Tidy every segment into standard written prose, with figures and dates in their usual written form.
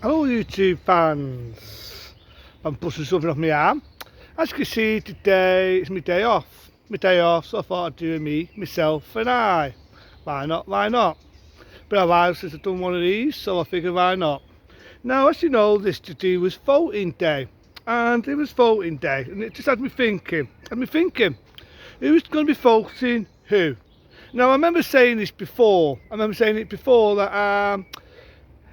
Hello YouTube fans, I'm busting something off my arm. As you can see today it's my day off. So I thought I'd do myself and I. Why not? Been a while since I've done one of these, so I figured why not. Now as you know, this today was voting day. And it was voting day and it just had me thinking, who's going to be voting who? Now I remember saying this before, that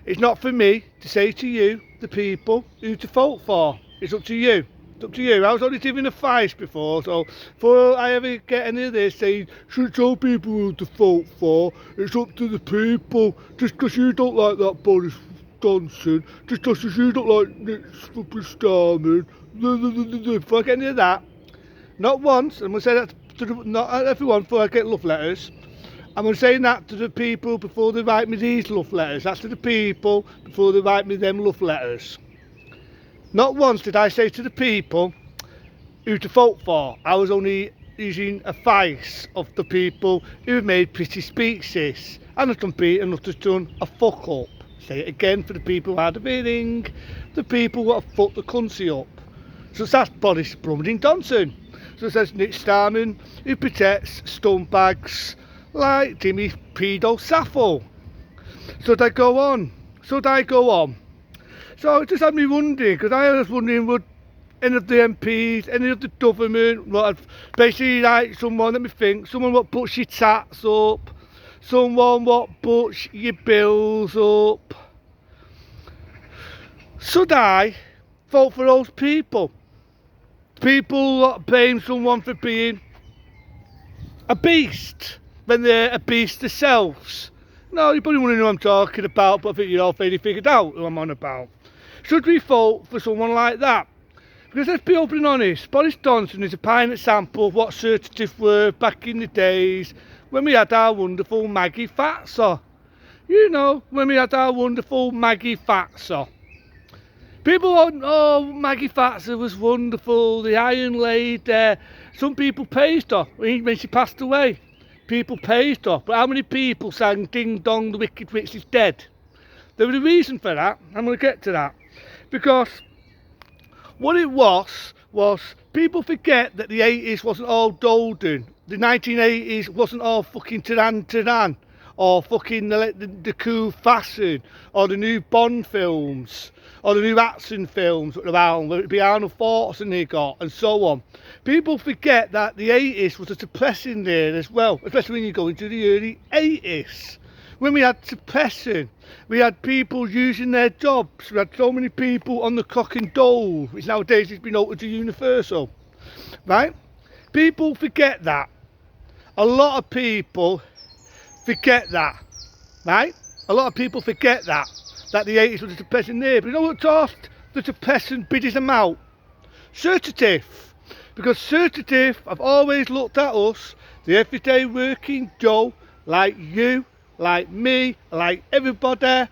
it's not for me to say to you, the people, who to vote for. It's up to you. I was only giving advice before, so before I ever get any of this saying, should tell people who to vote for, it's up to the people. Just because you don't like that Boris Johnson, just because you don't like Nick Starman, if I get any of that, not once, I'm going to say that to not everyone before I get love letters. I'm saying that to the people before they write me these love letters. That's to the people before they write me them love letters. Not once did I say to the people who to vote for. I was only using advice of the people who have made pretty speeches. And I've done a fuck up. Say it again for the people who had a meeting. The people who have fucked the country up. So that's Boris Brumming Johnson. So it says Nick Starman, who protects scumbags like Jimmy Pedo Sappho. Should I go on? So it just had me wondering, because I was wondering, would any of the MPs, any of the government, basically like someone what puts your tax up, someone what puts your bills up. Should I vote for those people? People that blame someone for being a beast when they're a beast themselves. No, you probably wouldn't know what I'm talking about, but I think you're all fairly figured out who I'm on about. Should we vote for someone like that? Because let's be open and honest, Boris Johnson is a prime example of what certitudes were back in the days when we had our wonderful Maggie Thatcher. You know, when we had our wonderful Maggie Thatcher. People went, oh, Maggie Thatcher was wonderful, the Iron Lady. Some people praised her when she passed away. People praised her, but how many people sang Ding Dong, the Wicked Witch is dead? There was a reason for that. I'm going to get to that. Because what it was people forget that the 80s wasn't all golden. The 1980s wasn't all fucking Taran, or fucking the cool fashion, or the new Bond films, or the new action films around, whether it be Arnold Schwarzenegger and so on. People forget that the 80s was a depressing year as well, especially when you go into the early 80s. When we had depression, we had people using their jobs, we had so many people on the cock and dole, which nowadays has been altered to universal, right? People forget that. A lot of people forget that, right? A lot of people forget that the 80s was a depressing year. But you know what caused the depression biddies them out? Certitude. Because certitude have always looked at us, the everyday working Joe, like you, like me, like everybody,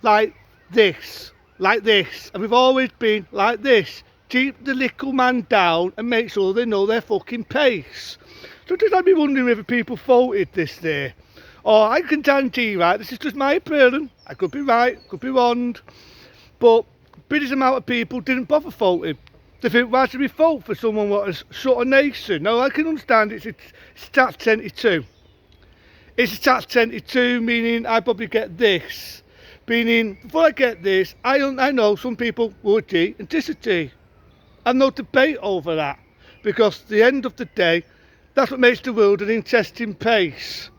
like this. And we've always been like this. Keep the little man down and make sure they know their fucking pace. So just I'd be wondering whether people voted this day. Or I can guarantee you, right, this is just my opinion, I could be right, could be wrong, but biggest amount of people didn't bother voting. They think, why should we vote for someone what has shut a nation? Now I can understand it's stat 22. It's a stat 22, meaning I probably get this. Meaning, before I get this, I know some people will agree and disagree. I've no debate over that. Because at the end of the day, that's what makes the world an interesting place.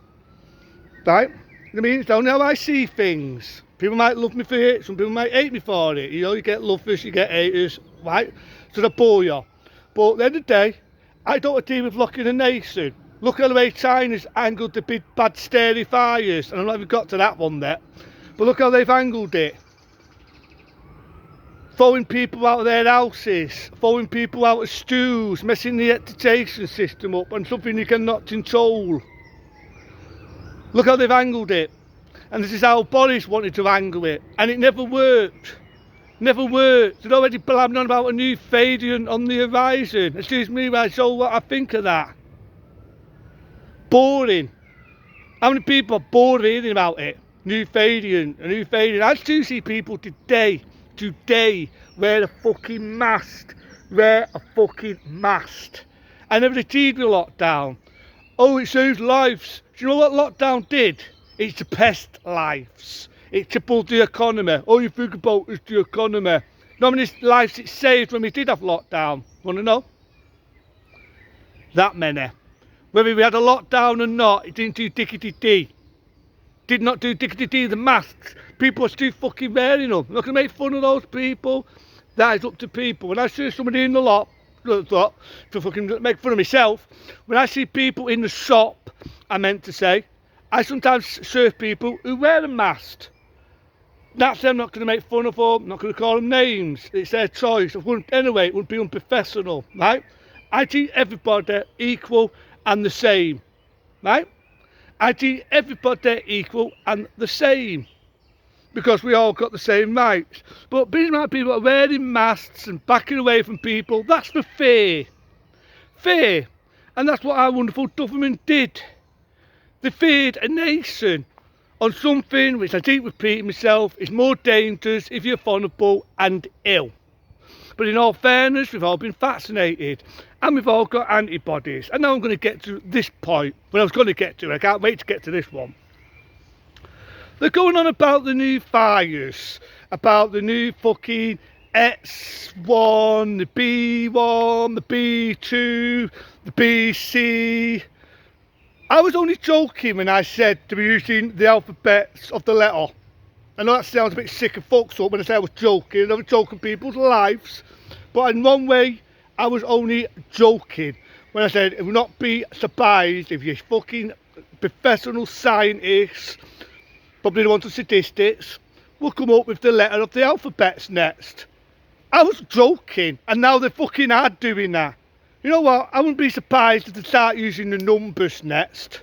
Right? I mean, it's only how I see things. People might love me for it, some people might hate me for it. You know, you get lovers, you get haters, right? So they bore you. But at the end of the day, I don't agree with locking a nation. Look at the way China's angled the big bad starry fires. And I'm not even got to that one yet. But look how they've angled it. Throwing people out of their houses, throwing people out of schools, messing the education system up and something you cannot control. Look how they've angled it. And this is how Boris wanted to angle it. And it never worked. Never worked. They're already blabbing on about a new variant on the horizon. Excuse me, I show what I think of that. Boring. How many people are bored reading about it? new variant, a new variant. I still see people today, wear a fucking mask. Wear a fucking mask. I never achieved the lockdown. Oh, it saves lives. Do you know what lockdown did? It suppressed lives. It tripled the economy. All you think about is the economy. You know how many lives it saved when we did have lockdown? Want to know? That many. Whether we had a lockdown or not, it didn't do dickety-dee. Did not do dickety-dee. The masks. People are still fucking wearing them. I'm not going to make fun of those people. That is up to people. When I see somebody in the lot, to fucking make fun of myself, when I see people in the shop, I meant to say, I sometimes serve people who wear a mask. That's them, not going to make fun of them, not going to call them names. It's their choice. Anyway, it wouldn't be unprofessional, right? I treat everybody equal and the same, right? I treat everybody equal and the same. Because we all got the same rights. But being around people are wearing masks and backing away from people, that's for fear. Fear. And that's what our wonderful government did. They feared a nation on something which I keep repeating myself is more dangerous if you're vulnerable and ill. But in all fairness, we've all been vaccinated and we've all got antibodies. And now I'm going to get to this point. Well, I was going to get to it. I can't wait to get to this one. They're going on about the new virus, about the new fucking X1, the B1, the B2, the BC. I was only joking when I said to be using the alphabets of the letter. I know that sounds a bit sick and fucked up when I say I was joking. I was joking people's lives. But in one way, I was only joking when I said it will not be surprised if you fucking professional scientists, probably the ones with statistics, will come up with the letter of the alphabets next. I was joking, and now they fucking are doing that. You know what? I wouldn't be surprised if they start using the numbers next.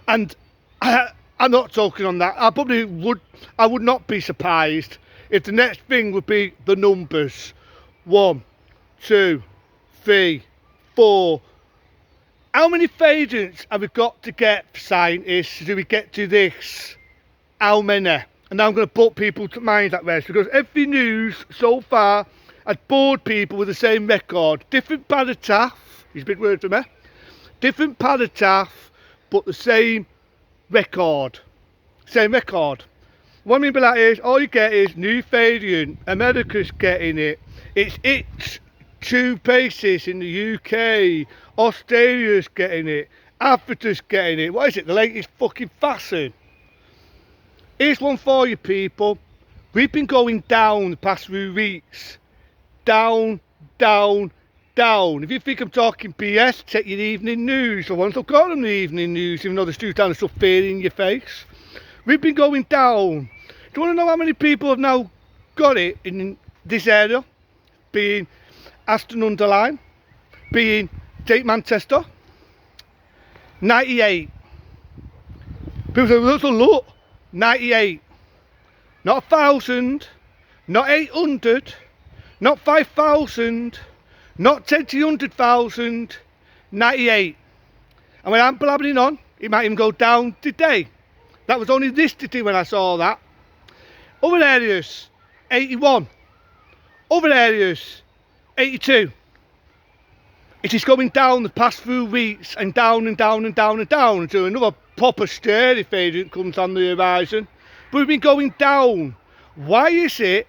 And I'm not joking on that. I would not be surprised if the next thing would be the numbers. 1, 2, 3, 4. How many variants have we got to get, scientists? Do we get to this? How many? And now I'm going to put people to mind at rest, because every news so far has bored people with the same record. Different paragraph, it's a big word for me. Different paragraph, but the same record. Same record. What I mean by that is, all you get is new variant. America's getting it. It's 2 places in the UK. Australia's getting it. Africa's getting it. What is it? The latest fucking fashion. Here's one for you people. We've been going down the past few weeks. Down, down, down. If you think I'm talking BS, check your evening news. The ones I've got them the evening news, even though there's still kind of stuff fear in your face. We've been going down. Do you want to know how many people have now got it in this area? Being Aston-under-Lyne, being Tate Manchester. 98. People say, well, that's a lot. 98. Not 1,000, not 800, not 5,000, not 100,000, 98. And when I'm blabbering on, it might even go down today. That was only this city when I saw that. Other areas, 81. Other areas, 82. It is going down the past few weeks and down and down and down and down until another proper scary variant comes on the horizon. But we've been going down. Why is it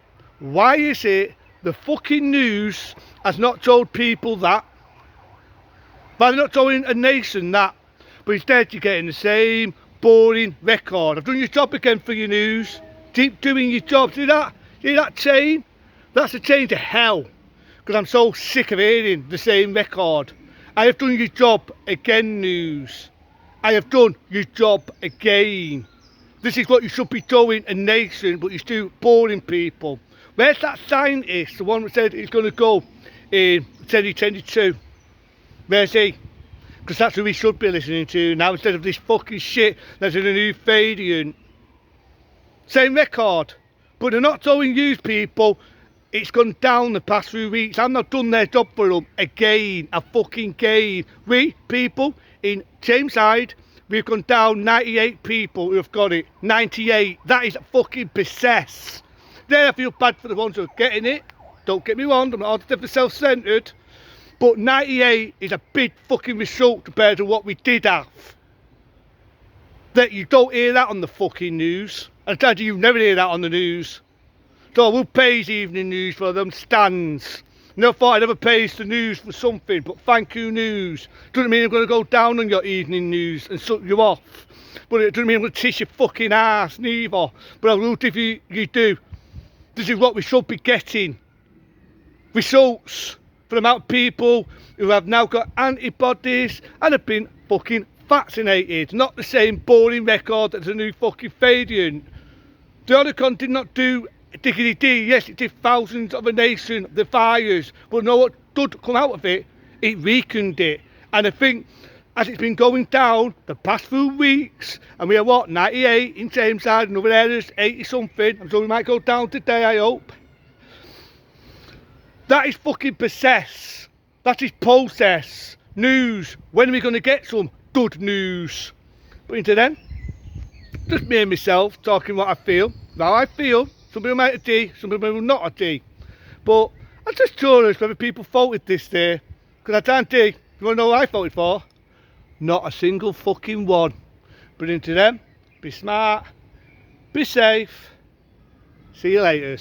the fucking news has not told people that? But they're not telling a nation that. But instead you're getting the same boring record. I've done your job again for your news. Keep doing your job. See that? See that chain? That's a chain to hell. Because I'm so sick of hearing the same record. I have done your job again, news. I have done your job again. This is what you should be doing, a nation, but you're still boring people. Where's that scientist, the one that said he's going to go in 2022? Where's he? Because that's who we should be listening to now, instead of this fucking shit that's in a new variant. Same record, but they're not telling you people it's gone down the past few weeks. I've not done their job for them again, a fucking game. We, people in Tameside, we've gone down 98 people who have got it. 98. That is fucking success. Then I feel bad for the ones who are getting it. Don't get me wrong, I'm not ever self-centred. But 98 is a big fucking result compared to what we did have. That you don't hear that on the fucking news. And I tell you never hear that on the news. So I will praise Evening News for them stands. Never thought I'd ever praise the news for something, but thank you news. Doesn't mean I'm going to go down on your evening news and suck you off. But it doesn't mean I'm going to kiss your fucking ass neither. But I will if you do. This is what we should be getting. Results for the amount of people who have now got antibodies and have been fucking vaccinated. Not the same boring record as a new fucking variant. The Omicron did not do diggity-dee. Yes, it did thousands of a nation, the fires, but know what did come out of it? It weakened it. And I think as it's been going down the past few weeks, and we are what, 98 in Tameside and other areas, 80 something, and so we might go down today, I hope. That is fucking process. That is process. News. When are we going to get some good news? But until then, just me and myself talking what I feel. How I feel. Some people might agree, some people will not agree. But I'm just curious whether people voted this day. Because I can't think. You want to know what I voted for? Not a single fucking one. But until then, be smart, be safe. See you later.